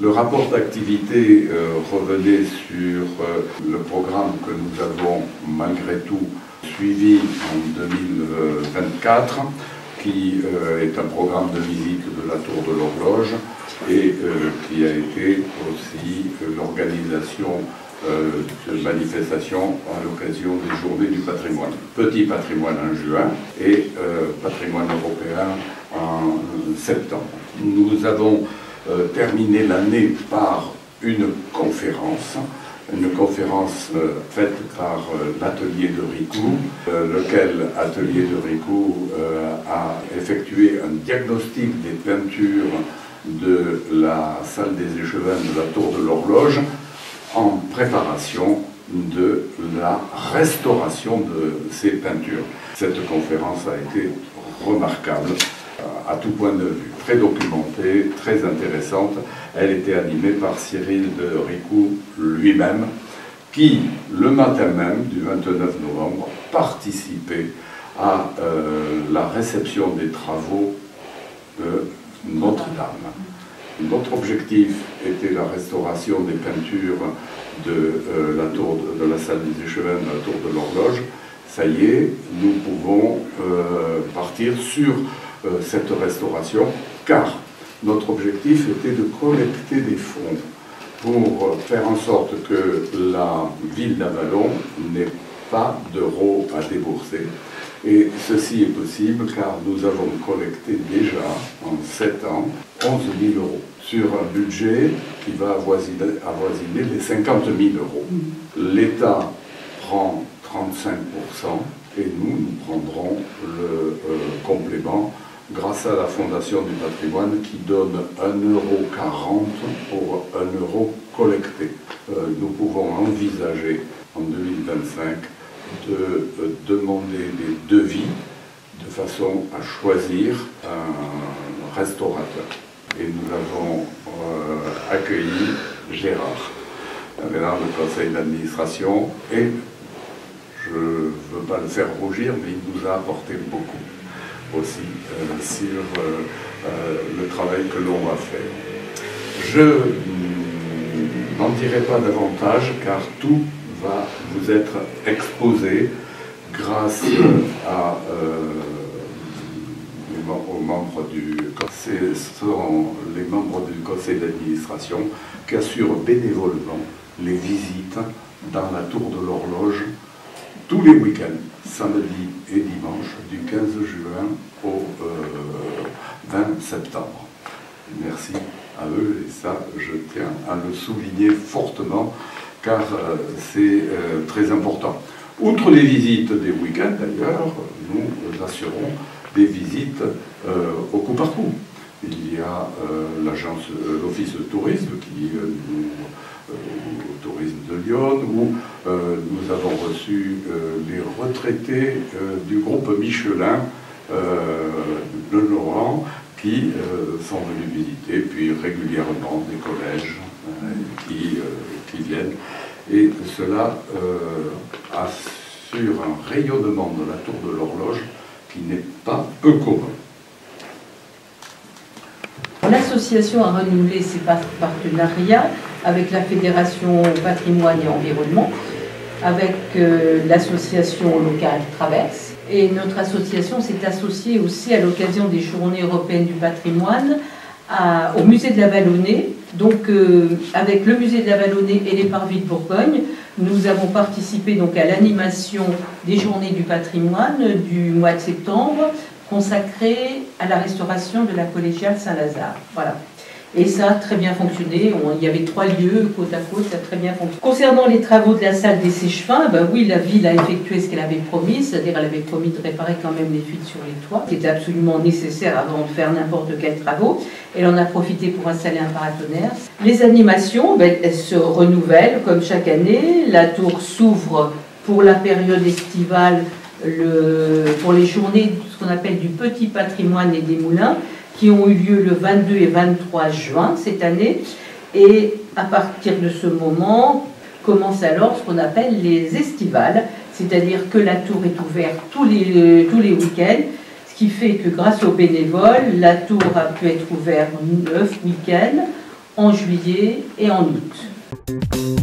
Le rapport d'activité revenait sur le programme que nous avons malgré tout suivi en 2024, qui est un programme de visite de la Tour de l'Horloge et qui a été aussi l'organisation de manifestations à l'occasion des Journées du patrimoine. Petit patrimoine en juin et patrimoine européen en septembre. Nous avons terminé l'année par une conférence faite par l'atelier de Ricou, lequel atelier de Ricou a effectué un diagnostic des peintures de la salle des échevins de la Tour de l'Horloge en préparation de la restauration de ces peintures. Cette conférence a été remarquable à tout point de vue, très documentée, très intéressante. Elle était animée par Cyril de Ricou lui-même, qui, le matin même du 29 novembre, participait à la réception des travaux de Notre-Dame. Notre objectif était la restauration des peintures de la salle des échevins de la Tour de l'Horloge. Ça y est, nous pouvons partir sur cette restauration, car notre objectif était de collecter des fonds pour faire en sorte que la ville d'Avallon n'ait pas d'euros à débourser. Et ceci est possible car nous avons collecté déjà, en 7 ans, 11 000 euros sur un budget qui va avoisiner les 50 000 euros. L'État prend 35% et nous prendrons le complément grâce à la Fondation du patrimoine qui donne 1,40 € pour 1 euro collecté. Nous pouvons envisager en 2025 de demander des devis de façon à choisir un restaurateur. Et nous avons accueilli Gérard du conseil d'administration, et je ne veux pas le faire rougir, mais il nous a apporté beaucoup aussi sur le travail que l'on va faire. Je n'en dirai pas davantage car tout va vous être exposé grâce aux membres du conseil. Ce sont les membres du conseil d'administration qui assurent bénévolement les visites dans la Tour de l'Horloge tous les week-ends, samedi et dimanche, du 15 juin au 20 septembre. Merci à eux, et ça, je tiens à le souligner fortement, car c'est très important. Outre les visites des week-ends, d'ailleurs, nous assurons des visites au coup par coup. Il y a l'office de tourisme qui au tourisme de Lyon, où nous avons reçu les retraités du groupe Michelin de Laurent qui sont venus visiter, puis régulièrement des collèges qui viennent. Et cela assure un rayonnement de la Tour de l'Horloge qui n'est pas peu commun. L'association a renouvelé ses partenariats avec la Fédération Patrimoine et Environnement, avec l'association locale Traverse. Et notre association s'est associée aussi à l'occasion des Journées européennes du patrimoine au musée de la Vallonnée. Donc avec le musée de la Vallonnée et les Parvis de Bourgogne, nous avons participé donc à l'animation des Journées du patrimoine du mois de septembre, consacrée à la restauration de la collégiale Saint-Lazare. Voilà. Et ça a très bien fonctionné. Il y avait 3 lieux côte à côte, ça a très bien fonctionné. Concernant les travaux de la salle des Sèchevins, ben oui, la ville a effectué ce qu'elle avait promis, c'est-à-dire elle avait promis de réparer quand même les fuites sur les toits, qui était absolument nécessaire avant de faire n'importe quel travaux. Elle en a profité pour installer un paratonnerre. Les animations, ben, elles se renouvellent comme chaque année. La tour s'ouvre pour la période estivale, pour les journées, ce qu'on appelle du petit patrimoine et des moulins, qui ont eu lieu le 22 et 23 juin cette année. Et à partir de ce moment, commence alors ce qu'on appelle les estivales, c'est-à-dire que la tour est ouverte tous les week-ends, ce qui fait que grâce aux bénévoles, la tour a pu être ouverte 9 week-ends en juillet et en août.